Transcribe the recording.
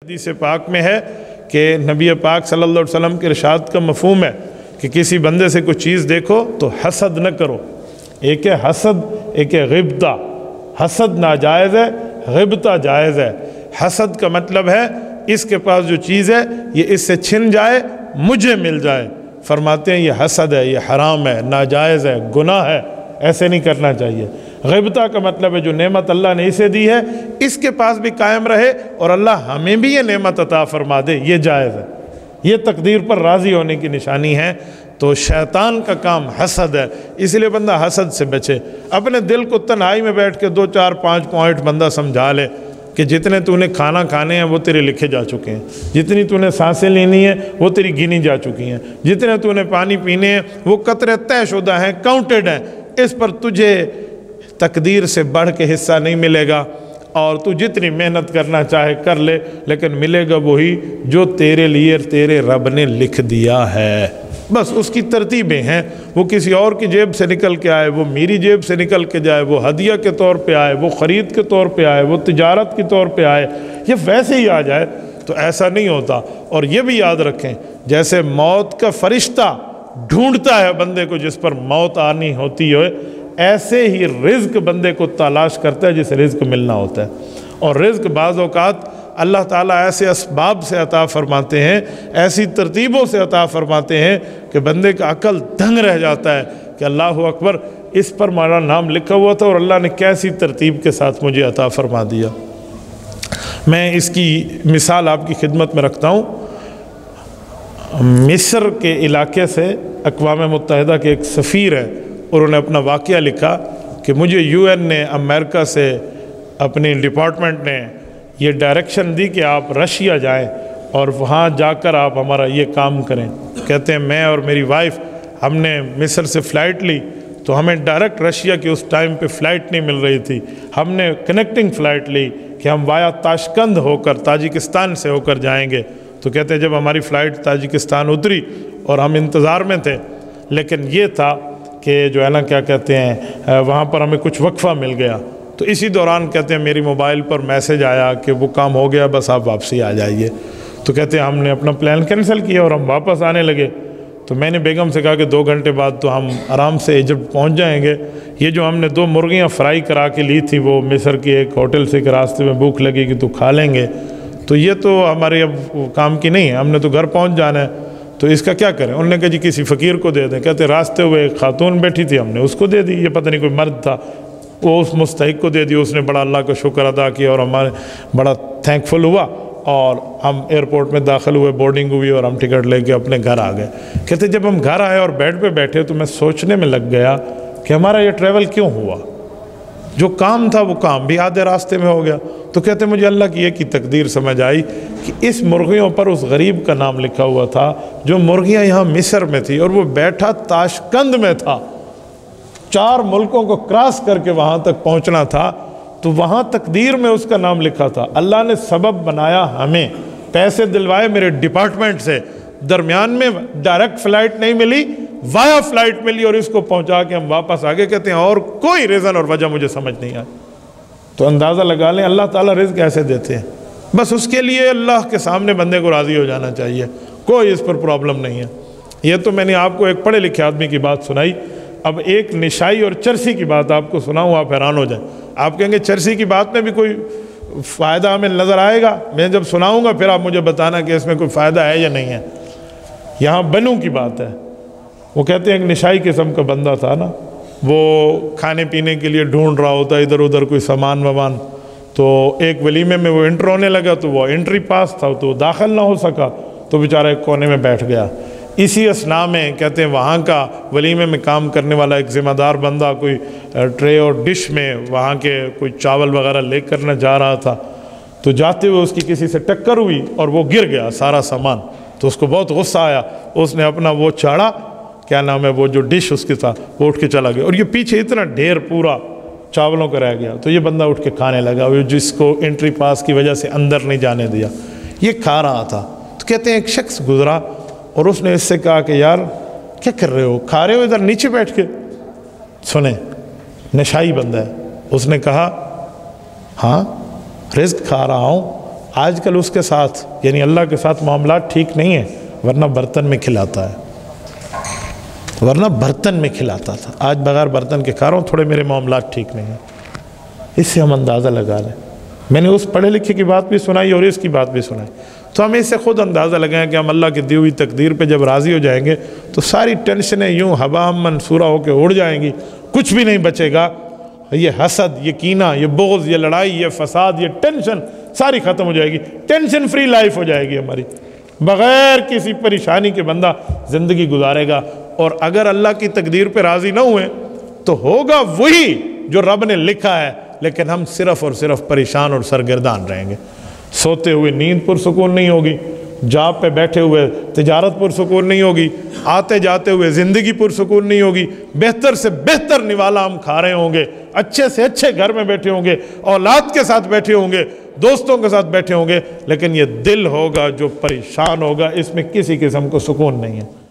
حدیث پاک میں ہے کہ نبی پاک صلی اللہ علیہ وسلم کے ارشاد کا مفہوم ہے کہ کسی بندے سے کوئی چیز دیکھو تو حسد نہ کرو۔ ایک ہے حسد، ایک ہے غبطہ۔ حسد ناجائز ہے، غبطہ جائز ہے۔ حسد کا مطلب ہے اس کے پاس جو چیز ہے یہ اس سے چھن جائے، مجھے مل جائے۔ فرماتے ہیں یہ حسد ہے، یہ حرام ہے، ناجائز ہے، گناہ ہے، ایسے نہیں کرنا چاہیے۔ غبطہ کا مطلب ہے جو نعمت اللہ نے اسے دی ہے اس کے پاس بھی قائم رہے اور اللہ ہمیں بھی یہ نعمت عطا فرما دے، یہ جائز ہے۔ یہ تقدیر پر راضی ہونے کی نشانی ہے۔ تو شیطان کا کام حسد ہے، اس لیے بندہ حسد سے بچے۔ اپنے دل کو تنہائی میں بیٹھ کے 2 4 5 پوائنٹ بندہ سمجھا لے کہ جتنے تو نے کھانا کھانے ہیں وہ تیرے لکھے جا چکے ہیں، جتنی تو نے سانسیں لینی ہیں وہ تیری گنی جا چکی ہیں، جتنے تو نے پانی پینے ہیں وہ قطرے طے شدہ ہیں، کاؤنٹڈ ہیں۔ اس پر تجھے تقدیر سے بڑھ کے حصہ نہیں ملے گا، اور تو جتنی محنت کرنا چاہے کر لے، لیکن ملے گا وہی جو تیرے لیے تیرے رب نے لکھ دیا ہے۔ بس اس کی ترتیبیں ہیں، وہ کسی اور کی جیب سے نکل کے آئے، وہ میری جیب سے نکل کے جائے، وہ ہدیہ کے طور پہ آئے، وہ خرید کے طور پہ آئے، وہ تجارت کے طور پہ آئے، یہ ویسے ہی آ جائے تو ایسا نہیں ہوتا۔ اور یہ بھی یاد رکھیں جیسے موت کا فرشتہ ڈھونڈتا ہے بندے کو جس پر موت آنی ہوتی ہے، ایسے ہی رزق بندے کو تلاش کرتا ہے جسے رزق ملنا ہوتا ہے۔ اور رزق بعض اوقات اللہ تعالیٰ ایسے اسباب سے عطا فرماتے ہیں، ایسی ترتیبوں سے عطا فرماتے ہیں کہ بندے کا عقل دنگ رہ جاتا ہے کہ اللہ اکبر، اس پر ہمارا نام لکھا ہوا تھا اور اللہ نے کیسی ترتیب کے ساتھ مجھے عطا فرما دیا۔ میں اس کی مثال آپ کی خدمت میں رکھتا ہوں۔ مصر کے علاقے سے اقوام متحدہ کے ایک سفیر ہیں، انہوں نے اپنا واقعہ لکھا کہ مجھے UN نے، امریکہ سے اپنی ڈپارٹمنٹ نے یہ ڈائریکشن دی کہ آپ رشیا جائیں اور وہاں جا کر آپ ہمارا یہ کام کریں۔ کہتے ہیں میں اور میری وائف ہم نے مصر سے فلائٹ لی تو ہمیں ڈائریکٹ رشیا کی اس ٹائم پہ فلائٹ نہیں مل رہی تھی، ہم نے کنیکٹنگ فلائٹ لی کہ ہم وایا تاشقند ہو کر تاجکستان سے ہو کر جائیں گے۔ تو کہتے ہیں جب ہماری فلائٹ تاجکستان اتری اور ہم انتظار میں تھے، لیکن یہ تھا کہ جو ہے نا کیا کہتے ہیں وہاں پر ہمیں کچھ وقفہ مل گیا۔ تو اسی دوران کہتے ہیں میری موبائل پر میسج آیا کہ وہ کام ہو گیا، بس آپ واپسی آ جائیے۔ تو کہتے ہیں ہم نے اپنا پلان کینسل کیا اور ہم واپس آنے لگے۔ تو میں نے بیگم سے کہا کہ 2 گھنٹے بعد تو ہم آرام سے ایجپٹ پہنچ جائیں گے۔ یہ جو ہم نے 2 مرغیاں فرائی کرا کے لی تھی وہ مصر کی ایک ہوٹل سے کہ راستے میں بھوک لگے گی تو کھا لیں گے، تو یہ تو ہمارے اب کام کی نہیں ہے، ہم نے تو گھر پہنچ جانا ہے، تو اس کا کیا کریں؟ انہوں نے کہا جی کسی فقیر کو دے دیں۔ کہتے راستے ہوئے ایک خاتون بیٹھی تھی، ہم نے اس کو دے دی، یہ پتہ نہیں کوئی مرد تھا، وہ اس مستحق کو دے دی، اس نے بڑا اللہ کا شکر ادا کیا اور ہمارے بڑا تھینکفل ہوا، اور ہم ایئرپورٹ میں داخل ہوئے، بورڈنگ ہوئی اور ہم ٹکٹ لے کے اپنے گھر آ گئے۔ کہتے جب ہم گھر آئے اور بیڈ پہ بیٹھے تو میں سوچنے میں لگ گیا کہ ہمارا یہ ٹریول کیوں ہوا؟ جو کام تھا وہ کام بھی آدھے راستے میں ہو گیا۔ تو کہتے مجھے اللہ کی یہ کی تقدیر سمجھ آئی کہ اس مرغیوں پر اس غریب کا نام لکھا ہوا تھا جو مرغیاں یہاں مصر میں تھی اور وہ بیٹھا تاشقند میں تھا، 4 ملکوں کو کراس کر کے وہاں تک پہنچنا تھا، تو وہاں تقدیر میں اس کا نام لکھا تھا۔ اللہ نے سبب بنایا، ہمیں پیسے دلوائے میرے ڈپارٹمنٹ سے، درمیان میں ڈائریکٹ فلائٹ نہیں ملی، وایا فلائٹ ملی اور اس کو پہنچا کے ہم واپس آگے۔ کہتے ہیں اور کوئی ریزن اور وجہ مجھے سمجھ نہیں آئی۔ تو اندازہ لگا لیں اللہ تعالیٰ رزق ایسے دیتے ہیں، بس اس کے لیے اللہ کے سامنے بندے کو راضی ہو جانا چاہیے، کوئی اس پر پرابلم نہیں ہے۔ یہ تو میں نے آپ کو ایک پڑھے لکھے آدمی کی بات سنائی، اب ایک نشائی اور چرسی کی بات آپ کو سناؤں، آپ حیران ہو جائیں۔ آپ کہیں گے چرسی کی بات میں بھی کوئی فائدہ ہمیں نظر آئے گا؟ میں جب سناؤں گا پھر آپ مجھے بتانا کہ اس میں کوئی فائدہ ہے یا نہیں ہے۔ یہاں بنو کی بات ہے، وہ کہتے ہیں ایک نشائی قسم کا بندہ تھا نا، وہ کھانے پینے کے لیے ڈھونڈ رہا ہوتا ادھر ادھر کوئی سامان وامان، تو ایک ولیمے میں وہ انٹر ہونے لگا تو وہ انٹری پاس تھا تو وہ داخل نہ ہو سکا، تو بیچارہ ایک کونے میں بیٹھ گیا۔ اسی اثناء میں کہتے ہیں وہاں کا ولیمے میں کام کرنے والا ایک ذمہ دار بندہ کوئی ٹرے اور ڈش میں وہاں کے کوئی چاول وغیرہ لے کر نہ جا رہا تھا، تو جاتے ہوئے اس کی کسی سے ٹکر ہوئی اور وہ گر گیا سارا سامان۔ تو اس کو بہت غصہ آیا، اس نے اپنا وہ چاڑا، کیا نام ہے، وہ جو ڈش اس کے ساتھ، وہ اٹھ کے چلا گیا، اور یہ پیچھے اتنا ڈھیر پورا چاولوں کا رہ گیا۔ تو یہ بندہ اٹھ کے کھانے لگا، جس کو انٹری پاس کی وجہ سے اندر نہیں جانے دیا، یہ کھا رہا تھا۔ تو کہتے ہیں ایک شخص گزرا اور اس نے اس سے کہا کہ یار کیا کر رہے ہو، کھا رہے ہو ادھر نیچے بیٹھ کے؟ سنیں، نشائی بندہ ہے، اس نے کہا ہاں رزق کھا رہا ہوں، آج کل اس کے ساتھ یعنی اللہ کے ساتھ معاملات ٹھیک نہیں ہیں، ورنہ برتن میں کھلاتا ہے، ورنہ برتن میں کھلاتا تھا، آج بغیر برتن کے کھا رہا ہوں، تھوڑے میرے معاملات ٹھیک نہیں ہیں۔ اس سے ہم اندازہ لگا لیں، میں نے اس پڑھے لکھے کی بات بھی سنائی اور اس کی بات بھی سنائی، تو ہم اس سے خود اندازہ لگائیں کہ ہم اللہ کی دی ہوئی تقدیر پہ جب راضی ہو جائیں گے تو ساری ٹینشنیں یوں ہوا منصورہ ہو کے اڑ جائیں گی، کچھ بھی نہیں بچے گا۔ یہ حسد، یہ کینہ، یہ بغض، یہ لڑائی، یہ فساد، یہ ٹینشن ساری ختم ہو جائے گی، ٹینشن فری لائف ہو جائے گی ہماری، بغیر کسی پریشانی کے بندہ زندگی گزارے گا۔ اور اگر اللہ کی تقدیر پہ راضی نہ ہوئے تو ہوگا وہی جو رب نے لکھا ہے، لیکن ہم صرف اور صرف پریشان اور سرگردان رہیں گے۔ سوتے ہوئے نیند پرسکون نہیں ہوگی، جاب پہ بیٹھے ہوئے تجارت پرسکون نہیں ہوگی، آتے جاتے ہوئے زندگی پرسکون نہیں ہوگی، بہتر سے بہتر نوالا ہم کھا رہے ہوں گے، اچھے سے اچھے گھر میں بیٹھے ہوں گے، اولاد کے ساتھ بیٹھے ہوں گے، دوستوں کے ساتھ بیٹھے ہوں گے، لیکن یہ دل ہوگا جو پریشان ہوگا، اس میں کسی قسم کو سکون نہیں ہے۔